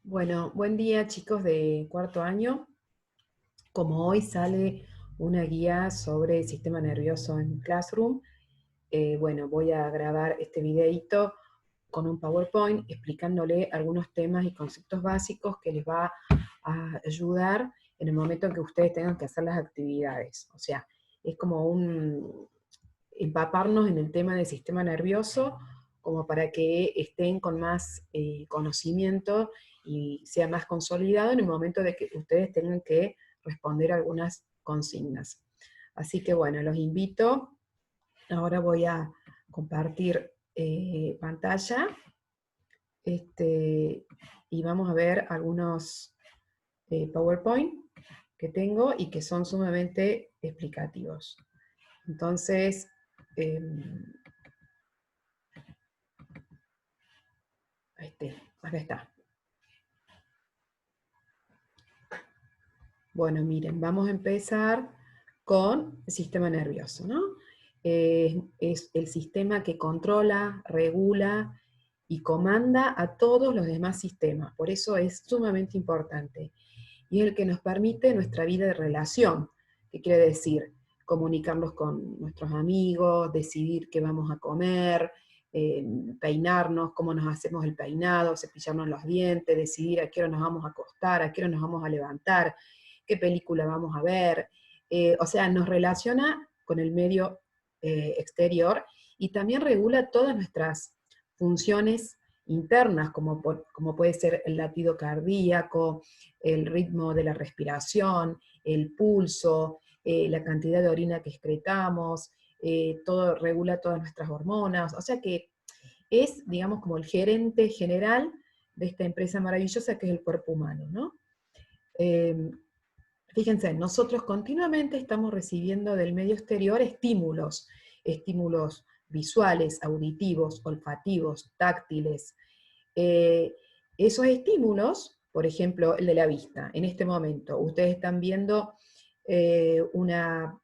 Bueno, buen día chicos de cuarto año. Como hoy sale una guía sobre el sistema nervioso en Classroom, bueno, voy a grabar este videito con un PowerPoint explicándole algunos temas y conceptos básicos que les va a ayudar en el momento en que ustedes tengan que hacer las actividades. O sea, es como empaparnos en el tema del sistema nervioso como para que estén con más conocimiento y sea más consolidado en el momento de que ustedes tengan que responder algunas consignas. Así que bueno, los invito. Ahora voy a compartir pantalla y vamos a ver algunos PowerPoint que tengo y que son sumamente explicativos. Entonces, eh, acá está. Bueno, miren, vamos a empezar con el sistema nervioso, ¿no? Es el sistema que controla, regula y comanda a todos los demás sistemas. Por eso es sumamente importante. Y es el que nos permite nuestra vida de relación, que quiere decir comunicarnos con nuestros amigos, decidir qué vamos a comer, peinarnos, cómo nos hacemos el peinado, cepillarnos los dientes, decidir a qué hora nos vamos a acostar, a qué hora nos vamos a levantar, qué película vamos a ver. O sea, nos relaciona con el medio exterior y también regula todas nuestras funciones internas, como puede ser el latido cardíaco, el ritmo de la respiración, el pulso, la cantidad de orina que excretamos, todo regula todas nuestras hormonas, o sea que es, digamos, como el gerente general de esta empresa maravillosa que es el cuerpo humano, ¿no? Eh, Fíjense, nosotros continuamente estamos recibiendo del medio exterior estímulos visuales, auditivos, olfativos, táctiles. Eh, Esos estímulos, por ejemplo, el de la vista, en este momento, ustedes están viendo eh, una,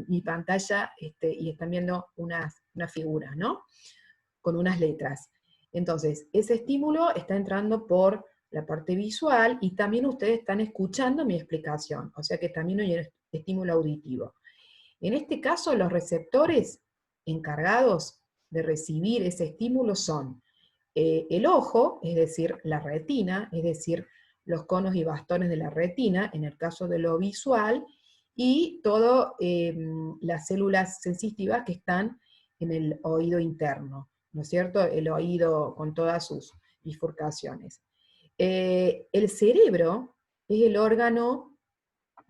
mi pantalla y están viendo unas figuras, ¿no? Con unas letras. Entonces, ese estímulo está entrando por la parte visual y también ustedes están escuchando mi explicación, o sea que también hay un estímulo auditivo. En este caso, los receptores encargados de recibir ese estímulo son el ojo, es decir, la retina, es decir, los conos y bastones de la retina, en el caso de lo visual, y todas las células sensitivas que están en el oído interno, ¿no es cierto? El oído con todas sus bifurcaciones. El cerebro es el órgano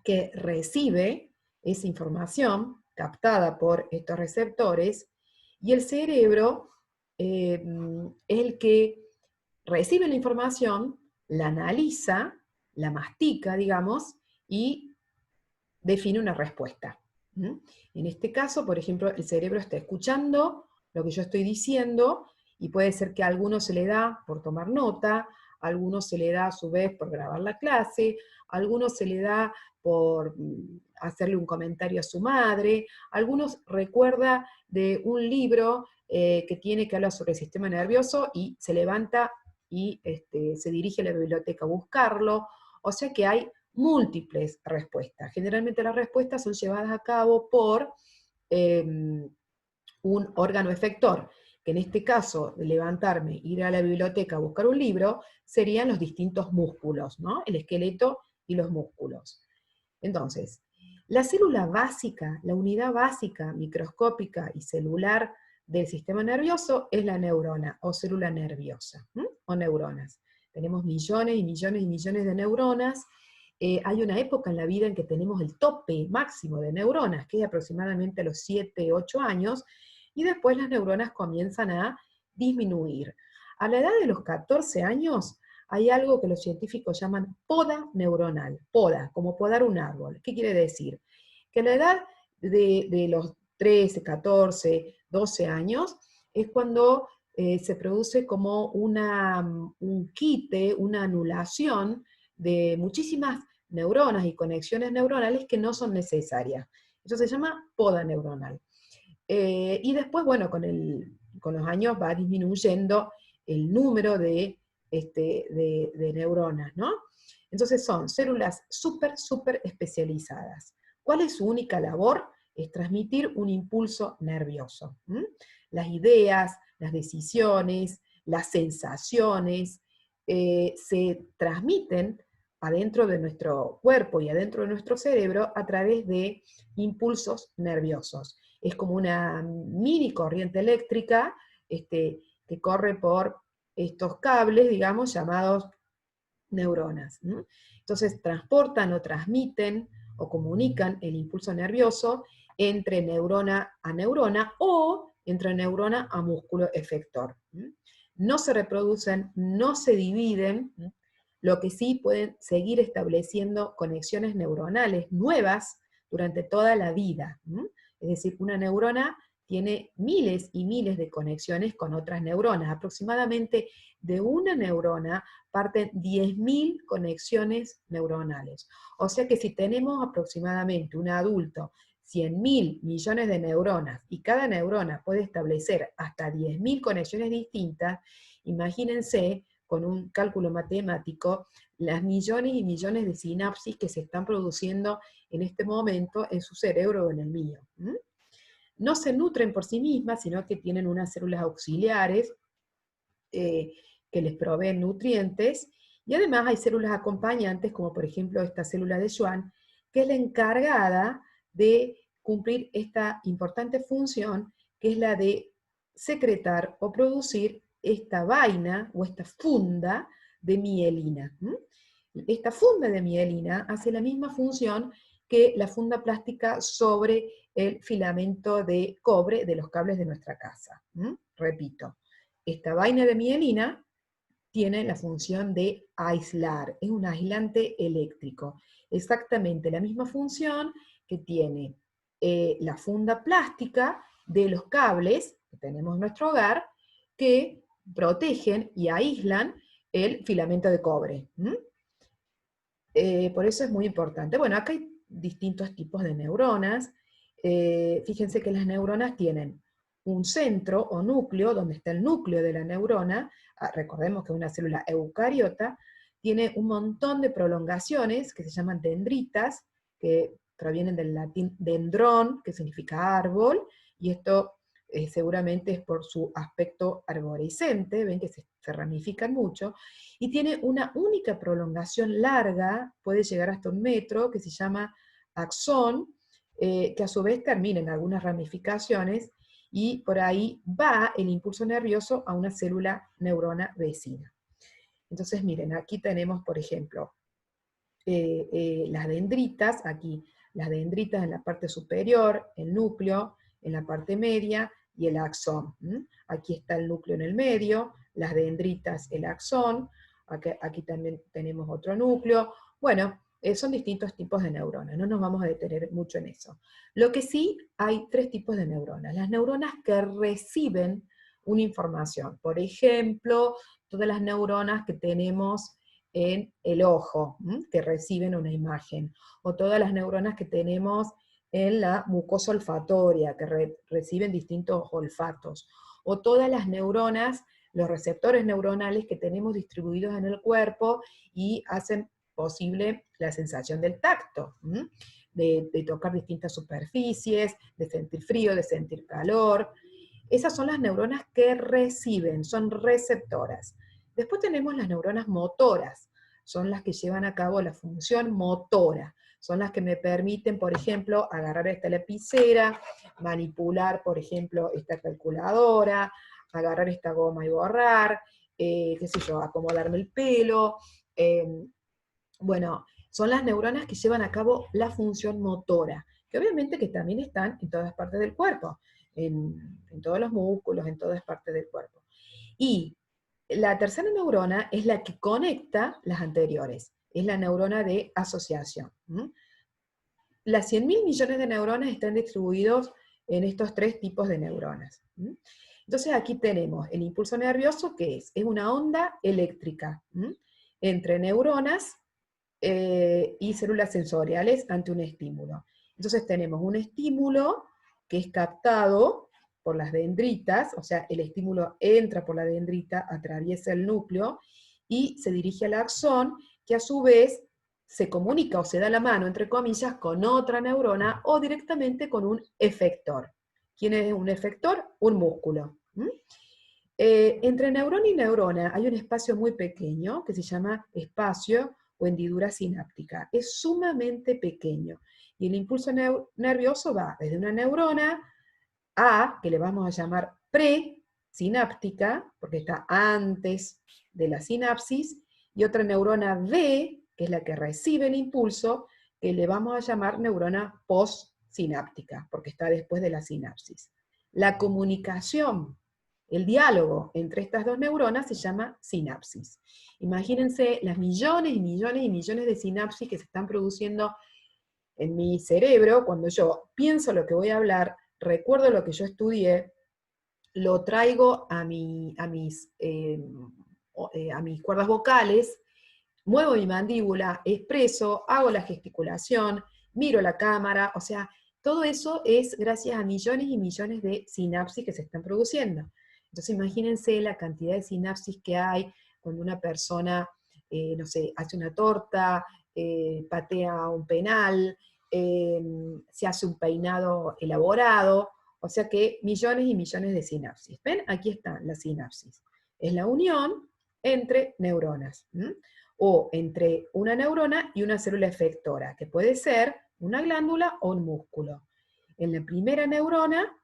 que recibe esa información captada por estos receptores, y el cerebro es el que recibe la información, la analiza, la mastica, digamos, y define una respuesta. ¿Mm? En este caso, por ejemplo, el cerebro está escuchando lo que yo estoy diciendo, y puede ser que a alguno se le da por tomar nota, a alguno se le da a su vez por grabar la clase, a alguno se le da por hacerle un comentario a su madre, a algunos recuerda de un libro que tiene que hablar sobre el sistema nervioso y se levanta y se dirige a la biblioteca a buscarlo. O sea que hay múltiples respuestas. Generalmente las respuestas son llevadas a cabo por eh, un órgano efector, que en este caso, de levantarme, ir a la biblioteca a buscar un libro, serían los distintos músculos, ¿no? El esqueleto y los músculos. Entonces, la célula básica, la unidad básica, microscópica y celular del sistema nervioso es la neurona o célula nerviosa, ¿m? O neuronas. Tenemos millones y millones y millones de neuronas. Hay una época en la vida en que tenemos el tope máximo de neuronas, que es aproximadamente a los 7, 8 años, y después las neuronas comienzan a disminuir. A la edad de los 14 años hay algo que los científicos llaman poda neuronal, poda, como podar un árbol. ¿Qué quiere decir? Que a la edad de los 13, 14, 12 años es cuando se produce como un quite, una anulación de muchísimas neuronas y conexiones neuronales que no son necesarias. Eso se llama poda neuronal. Y después, bueno, con los años va disminuyendo el número de de neuronas, ¿no? Entonces son células súper especializadas. ¿Cuál es su única labor? Es transmitir un impulso nervioso. Las ideas, las decisiones, las sensaciones se transmiten adentro de nuestro cuerpo y adentro de nuestro cerebro a través de impulsos nerviosos. Es como una mini corriente eléctrica que corre por estos cables, digamos, llamados neuronas. Entonces transportan o transmiten o comunican el impulso nervioso entre neurona a neurona o entre neurona a músculo efector. No se reproducen, no se dividen, lo que sí pueden seguir estableciendo conexiones neuronales nuevas durante toda la vida. Es decir, una neurona tiene miles y miles de conexiones con otras neuronas. Aproximadamente de una neurona parten 10.000 conexiones neuronales. O sea que si tenemos aproximadamente un adulto 100.000 millones de neuronas y cada neurona puede establecer hasta 10.000 conexiones distintas, imagínense con un cálculo matemático las millones y millones de sinapsis que se están produciendo en este momento en su cerebro o en el mío. No se nutren por sí mismas, sino que tienen unas células auxiliares que les proveen nutrientes, y además hay células acompañantes, como por ejemplo esta célula de Schwann, que es la encargada de cumplir esta importante función, que es la de secretar o producir esta vaina o esta funda de mielina. Esta funda de mielina hace la misma función que la funda plástica sobre el filamento de cobre de los cables de nuestra casa. Repito, esta vaina de mielina tiene la función de aislar, es un aislante eléctrico. Exactamente la misma función que tiene la funda plástica de los cables que tenemos en nuestro hogar, que protegen y aíslan el filamento de cobre. Por eso es muy importante. Bueno, acá hay distintos tipos de neuronas. Fíjense que las neuronas tienen un centro o núcleo, donde está el núcleo de la neurona. Recordemos que una célula eucariota tiene un montón de prolongaciones que se llaman dendritas, que provienen del latín dendrón, que significa árbol, y esto seguramente es por su aspecto arborescente, ven que se ramifican mucho, y tiene una única prolongación larga, puede llegar hasta 1 metro, que se llama axón, que a su vez termina en algunas ramificaciones, y por ahí va el impulso nervioso a una célula neurona vecina. Entonces miren, aquí tenemos, por ejemplo, las dendritas, aquí las dendritas en la parte superior, el núcleo en la parte media y el axón. Aquí está el núcleo en el medio, las dendritas, el axón, aquí también tenemos otro núcleo. Bueno, son distintos tipos de neuronas, no nos vamos a detener mucho en eso. Lo que sí, hay 3 tipos de neuronas. Las neuronas que reciben una información, por ejemplo, todas las neuronas que tenemos en el ojo, que reciben una imagen, o todas las neuronas que tenemos en la mucosa olfatoria, que reciben distintos olfatos, o todas las neuronas, los receptores neuronales que tenemos distribuidos en el cuerpo y hacen posible la sensación del tacto, de tocar distintas superficies, de sentir frío, de sentir calor. Esas son las neuronas que reciben, son receptoras. Después tenemos las neuronas motoras, son las que llevan a cabo la función motora, son las que me permiten, por ejemplo, agarrar esta lapicera, manipular, por ejemplo, esta calculadora, agarrar esta goma y borrar, qué sé yo, acomodarme el pelo. Bueno, son las neuronas que llevan a cabo la función motora, que obviamente que también están en todas partes del cuerpo, en todos los músculos, en todas partes del cuerpo. Y la tercera neurona es la que conecta las anteriores, es la neurona de asociación. Las 100.000 millones de neuronas están distribuidos en estos 3 tipos de neuronas. Entonces aquí tenemos el impulso nervioso, que es una onda eléctrica entre neuronas y células sensoriales ante un estímulo. Entonces tenemos un estímulo que es captado por las dendritas, o sea, el estímulo entra por la dendrita, atraviesa el núcleo, y se dirige al axón, que a su vez se comunica o se da la mano, entre comillas, con otra neurona o directamente con un efector. ¿Quién es un efector? Un músculo. Entre neurona y neurona hay un espacio muy pequeño que se llama espacio o hendidura sináptica. Es sumamente pequeño. Y el impulso nervioso va desde una neurona A, que le vamos a llamar presináptica, porque está antes de la sinapsis, y otra neurona B, que es la que recibe el impulso, que le vamos a llamar neurona postsináptica, porque está después de la sinapsis. La comunicación, el diálogo entre estas dos neuronas se llama sinapsis. Imagínense las millones y millones y millones de sinapsis que se están produciendo en mi cerebro cuando yo pienso lo que voy a hablar, recuerdo lo que yo estudié, lo traigo a mis cuerdas vocales, muevo mi mandíbula, expreso, hago la gesticulación, miro la cámara, o sea, todo eso es gracias a millones y millones de sinapsis que se están produciendo. Entonces imagínense la cantidad de sinapsis que hay cuando una persona, no sé, hace una torta, patea un penal, se hace un peinado elaborado, o sea que millones y millones de sinapsis. ¿Ven? Aquí están las sinapsis. Es la unión entre neuronas, o entre una neurona y una célula efectora, que puede ser una glándula o un músculo. En la primera neurona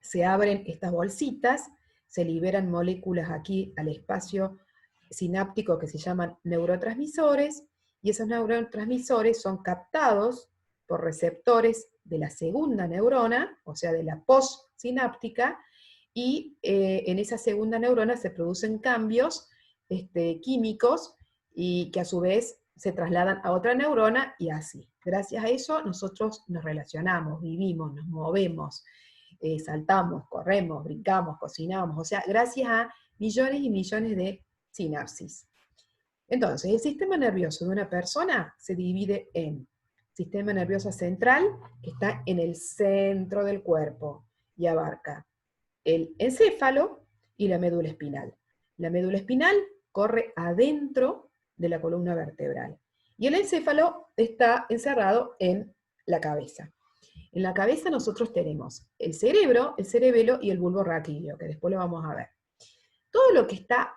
se abren estas bolsitas, se liberan moléculas aquí al espacio sináptico que se llaman neurotransmisores, y esos neurotransmisores son captados por receptores de la segunda neurona, o sea, de la postsináptica, y en esa segunda neurona se producen cambios químicos y que a su vez se trasladan a otra neurona y así. Gracias a eso nosotros nos relacionamos, vivimos, nos movemos, saltamos, corremos, brincamos, cocinamos, o sea, gracias a millones y millones de sinapsis. Entonces, el sistema nervioso de una persona se divide en sistema nervioso central, que está en el centro del cuerpo y abarca el encéfalo y la médula espinal. La médula espinal corre adentro de la columna vertebral y el encéfalo está encerrado en la cabeza. En la cabeza nosotros tenemos el cerebro, el cerebelo y el bulbo raquídeo, que después lo vamos a ver. Todo lo que está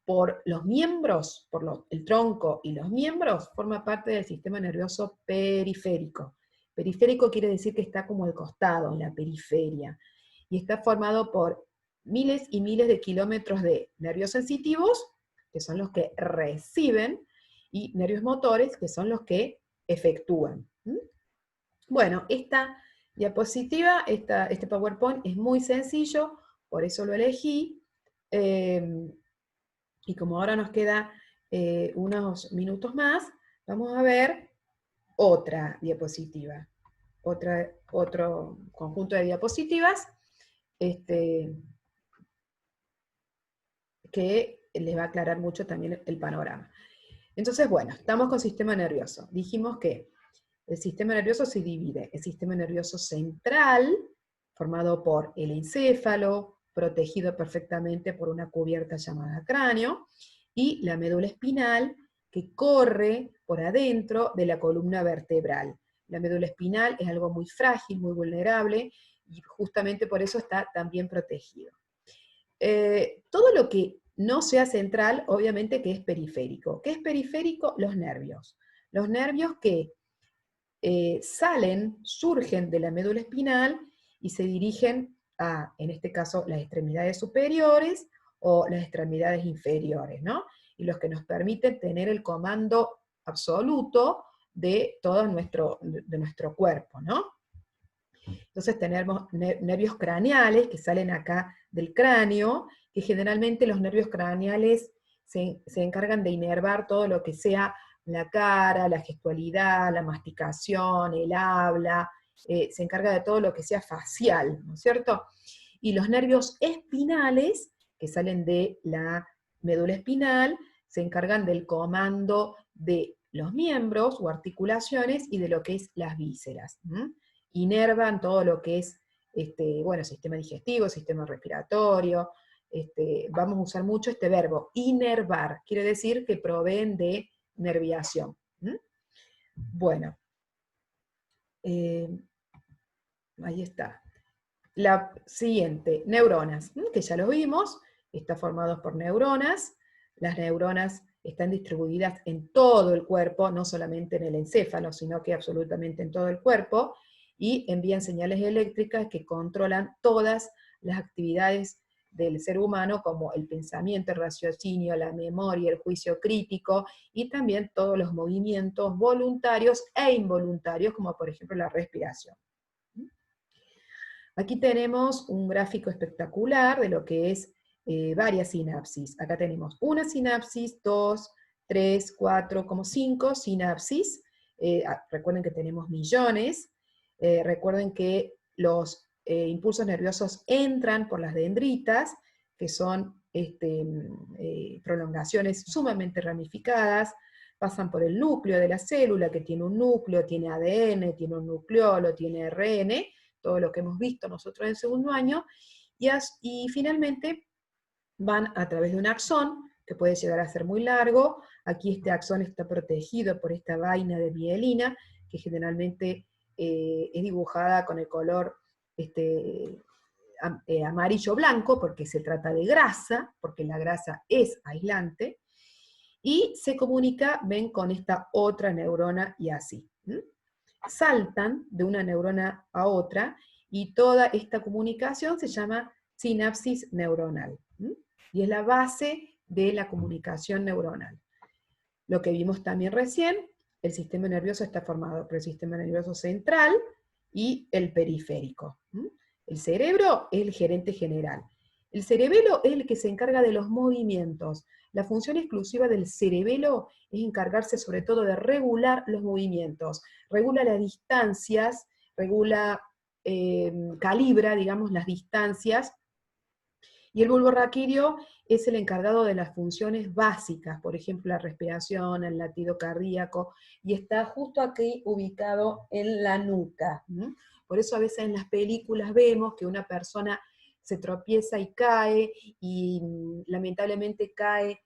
por los miembros, el tronco y los miembros, forma parte del sistema nervioso periférico. Periférico quiere decir que está como al costado, en la periferia, y está formado por miles y miles de kilómetros de nervios sensitivos, que son los que reciben, y nervios motores, que son los que efectúan. Bueno, esta diapositiva, este PowerPoint es muy sencillo, por eso lo elegí, y como ahora nos queda unos minutos más, vamos a ver otra diapositiva, otro conjunto de diapositivas que les va a aclarar mucho también el panorama. Entonces, bueno, estamos con sistema nervioso. Dijimos que el sistema nervioso se divide en sistema nervioso central, formado por el encéfalo, protegido perfectamente por una cubierta llamada cráneo, y la médula espinal, que corre por adentro de la columna vertebral. La médula espinal es algo muy frágil, muy vulnerable, y justamente por eso está tan bien protegido. Todo lo que no sea central, obviamente que es periférico. ¿Qué es periférico? Los nervios. Los nervios que surgen de la médula espinal y se dirigen a, en este caso, las extremidades superiores o las extremidades inferiores, ¿no? Y los que nos permiten tener el comando absoluto de todo nuestro cuerpo, ¿no? Entonces tenemos nervios craneales que salen acá del cráneo, que generalmente los nervios craneales se encargan de inervar todo lo que sea la cara, la gestualidad, la masticación, el habla, se encarga de todo lo que sea facial, ¿no es cierto? Y los nervios espinales, que salen de la médula espinal, se encargan del comando de los miembros o articulaciones y de lo que es las vísceras. Inervan todo lo que es, bueno, sistema digestivo, sistema respiratorio, vamos a usar mucho este verbo, inervar, quiere decir que proveen de nerviación. ¿Mm? Bueno, ahí está. La siguiente, neuronas, que ya lo vimos, está formado por neuronas. Las neuronas están distribuidas en todo el cuerpo, no solamente en el encéfalo, sino que absolutamente en todo el cuerpo, y envían señales eléctricas que controlan todas las actividades del ser humano, como el pensamiento, el raciocinio, la memoria, el juicio crítico, y también todos los movimientos voluntarios e involuntarios, como por ejemplo la respiración. Aquí tenemos un gráfico espectacular de lo que es varias sinapsis. Acá tenemos una sinapsis, 2, 3, 4, como 5 sinapsis. Recuerden que tenemos millones. Recuerden que los impulsos nerviosos entran por las dendritas, que son prolongaciones sumamente ramificadas, pasan por el núcleo de la célula, que tiene un núcleo, tiene ADN, tiene un nucleolo, tiene RN, todo lo que hemos visto nosotros en segundo año, y finalmente van a través de un axón, que puede llegar a ser muy largo. Aquí este axón está protegido por esta vaina de mielina, que generalmente es dibujada con el color amarillo-blanco, porque se trata de grasa, porque la grasa es aislante, y se comunica, ven, con esta otra neurona y así. Saltan de una neurona a otra, y toda esta comunicación se llama sinapsis neuronal, y es la base de la comunicación neuronal. Lo que vimos también recién, el sistema nervioso está formado por el sistema nervioso central y el periférico. El cerebro es el gerente general. El cerebelo es el que se encarga de los movimientos. La función exclusiva del cerebelo es encargarse sobre todo de regular los movimientos, regula las distancias, calibra, digamos, las distancias, y el bulbo raquídeo es el encargado de las funciones básicas, por ejemplo, la respiración, el latido cardíaco, y está justo aquí ubicado en la nuca. Por eso a veces en las películas vemos que una persona se tropieza y cae, y lamentablemente cae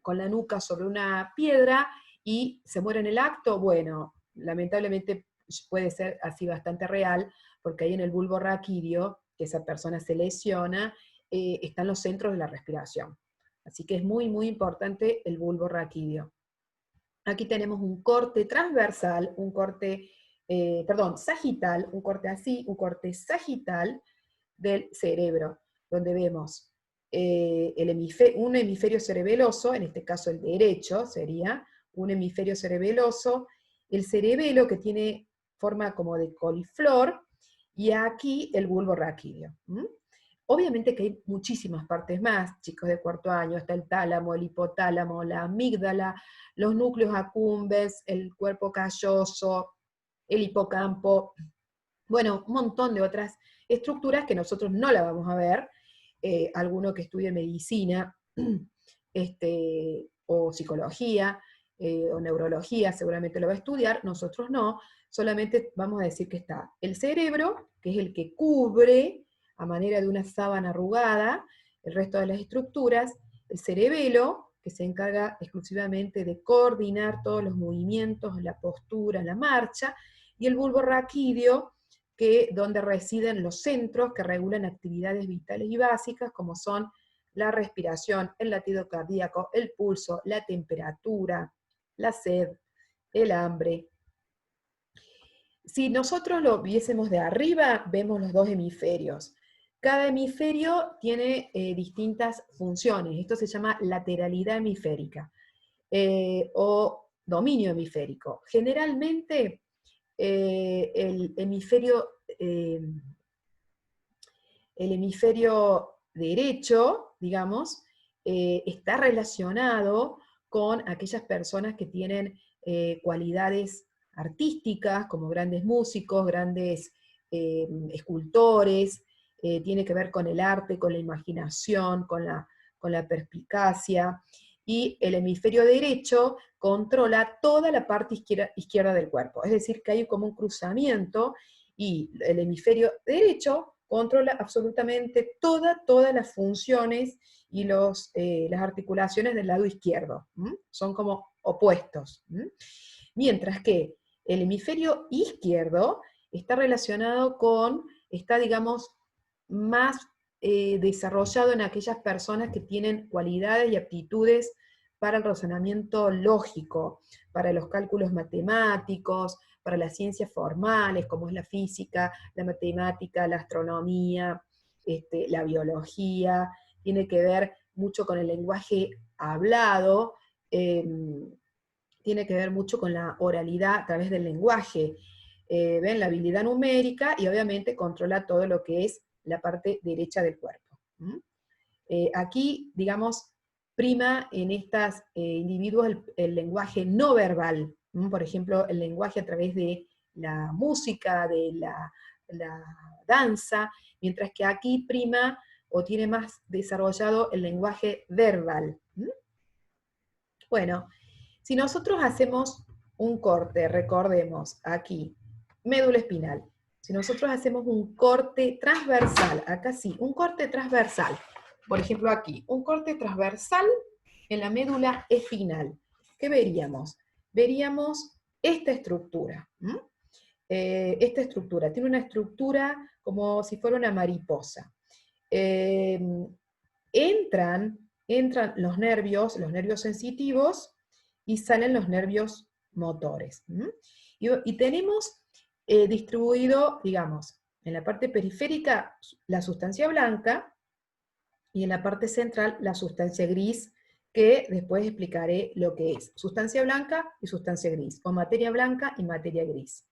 con la nuca sobre una piedra y se muere en el acto. Bueno, lamentablemente puede ser así bastante real, porque ahí en el bulbo raquídeo, que esa persona se lesiona, están los centros de la respiración. Así que es muy, muy importante el bulbo raquídeo. Aquí tenemos un corte transversal, un corte, sagital, un corte así, un corte sagital del cerebro, donde vemos un hemisferio cerebeloso, en este caso el derecho sería un hemisferio cerebeloso, el cerebelo que tiene forma como de coliflor, y aquí el bulbo raquídeo. Obviamente que hay muchísimas partes más, chicos de cuarto año, está el tálamo, el hipotálamo, la amígdala, los núcleos accumbens, el cuerpo calloso, el hipocampo, bueno, un montón de otras estructuras que nosotros no la vamos a ver. Alguno que estudie medicina o psicología o neurología seguramente lo va a estudiar, nosotros no, solamente vamos a decir que está el cerebro, que es el que cubre a manera de una sábana arrugada el resto de las estructuras, el cerebelo, que se encarga exclusivamente de coordinar todos los movimientos, la postura, la marcha, y el bulbo raquídeo, donde residen los centros que regulan actividades vitales y básicas, como son la respiración, el latido cardíaco, el pulso, la temperatura, la sed, el hambre. Si nosotros lo viésemos de arriba, vemos los dos hemisferios. Cada hemisferio tiene distintas funciones. Esto se llama lateralidad hemisférica o dominio hemisférico. Generalmente el hemisferio derecho, digamos, está relacionado con aquellas personas que tienen cualidades artísticas, como grandes músicos, grandes escultores, tiene que ver con el arte, con la imaginación, con la perspicacia, y el hemisferio derecho controla toda la parte izquierda del cuerpo, es decir, que hay como un cruzamiento, y el hemisferio derecho controla absolutamente todas las funciones y las articulaciones del lado izquierdo. Son como opuestos. Mientras que el hemisferio izquierdo está relacionado está, digamos, más desarrollado en aquellas personas que tienen cualidades y aptitudes para el razonamiento lógico, para los cálculos matemáticos, para las ciencias formales, como es la física, la matemática, la astronomía, la biología, tiene que ver mucho con el lenguaje hablado, tiene que ver mucho con la oralidad a través del lenguaje. ¿Ven? La habilidad numérica y obviamente controla todo lo que es la parte derecha del cuerpo. Aquí, digamos, prima en estos individuos el lenguaje no verbal, por ejemplo, el lenguaje a través de la música, de la danza, mientras que aquí prima o tiene más desarrollado el lenguaje verbal. Bueno, si nosotros hacemos un corte, recordemos aquí, médula espinal, si nosotros hacemos un corte transversal, acá sí, un corte transversal, por ejemplo aquí, un corte transversal en la médula espinal, ¿qué veríamos? Veríamos esta estructura. Esta estructura tiene una estructura como si fuera una mariposa. Entran los nervios sensitivos, y salen los nervios motores. Y tenemos distribuido, digamos, en la parte periférica la sustancia blanca, y en la parte central la sustancia gris, que después explicaré lo que es. Sustancia blanca y sustancia gris, o materia blanca y materia gris.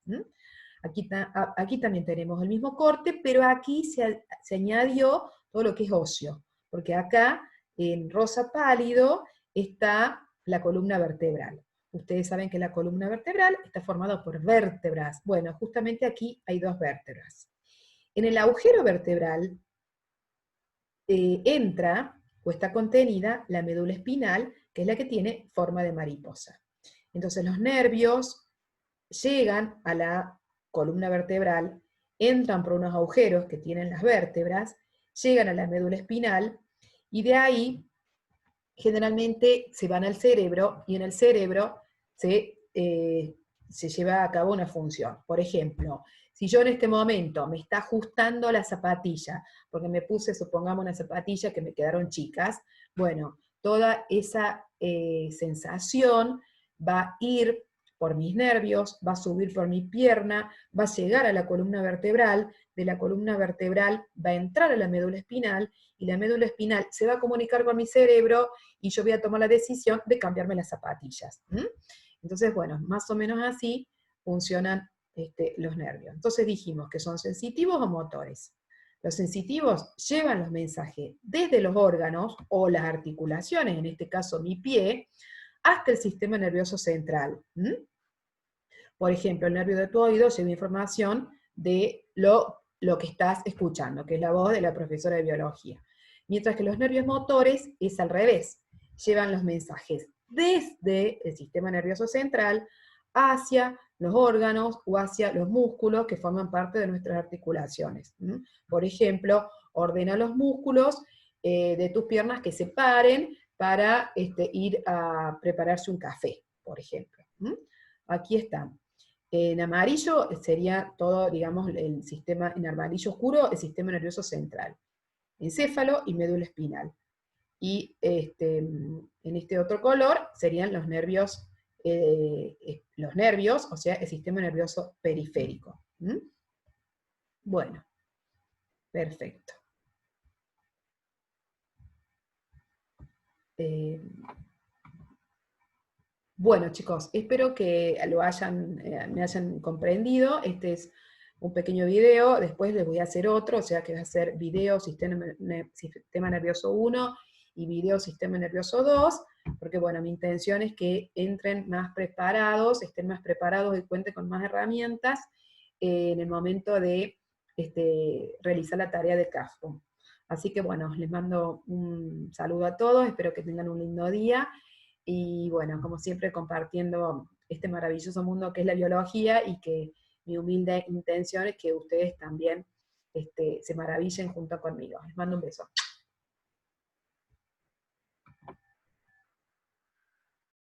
Aquí también tenemos el mismo corte, pero aquí se añadió todo lo que es óseo, porque acá, en rosa pálido, está la columna vertebral. Ustedes saben que la columna vertebral está formada por vértebras. Bueno, justamente aquí hay dos vértebras. En el agujero vertebral entra o está contenida la médula espinal, que es la que tiene forma de mariposa. Entonces los nervios llegan a la columna vertebral, entran por unos agujeros que tienen las vértebras, llegan a la médula espinal, y de ahí generalmente se van al cerebro, y en el cerebro se lleva a cabo una función. Por ejemplo, si yo en este momento me está ajustando la zapatilla, porque me puse, supongamos, una zapatilla que me quedaron chicas, bueno, toda esa sensación va a ir por mis nervios, va a subir por mi pierna, va a llegar a la columna vertebral, de la columna vertebral va a entrar a la médula espinal, y la médula espinal se va a comunicar con mi cerebro, y yo voy a tomar la decisión de cambiarme las zapatillas. Entonces, bueno, más o menos así funcionan los nervios. Entonces dijimos que son sensitivos o motores. Los sensitivos llevan los mensajes desde los órganos o las articulaciones, en este caso mi pie, hasta el sistema nervioso central. Por ejemplo, el nervio de tu oído lleva información de lo que estás escuchando, que es la voz de la profesora de biología. Mientras que los nervios motores es al revés, llevan los mensajes desde el sistema nervioso central hacia los órganos o hacia los músculos que forman parte de nuestras articulaciones. Por ejemplo, ordena los músculos de tus piernas que se paren para ir a prepararse un café, por ejemplo. Aquí están. En amarillo sería todo, digamos, el sistema, en amarillo oscuro, el sistema nervioso central. Encéfalo y médula espinal. Y en este otro color serían los nervios, o sea, el sistema nervioso periférico. Bueno, perfecto. Bueno, chicos, espero que me hayan comprendido. Este es un pequeño video, después les voy a hacer otro, o sea que va a ser video sistema nervioso 1 y video sistema nervioso 2, porque bueno, mi intención es que entren más preparados, estén más preparados y cuenten con más herramientas en el momento de realizar la tarea de CAFO. Así que bueno, les mando un saludo a todos, espero que tengan un lindo día, y bueno, como siempre compartiendo este maravilloso mundo que es la biología, y que mi humilde intención es que ustedes también se maravillen junto conmigo. Les mando un beso.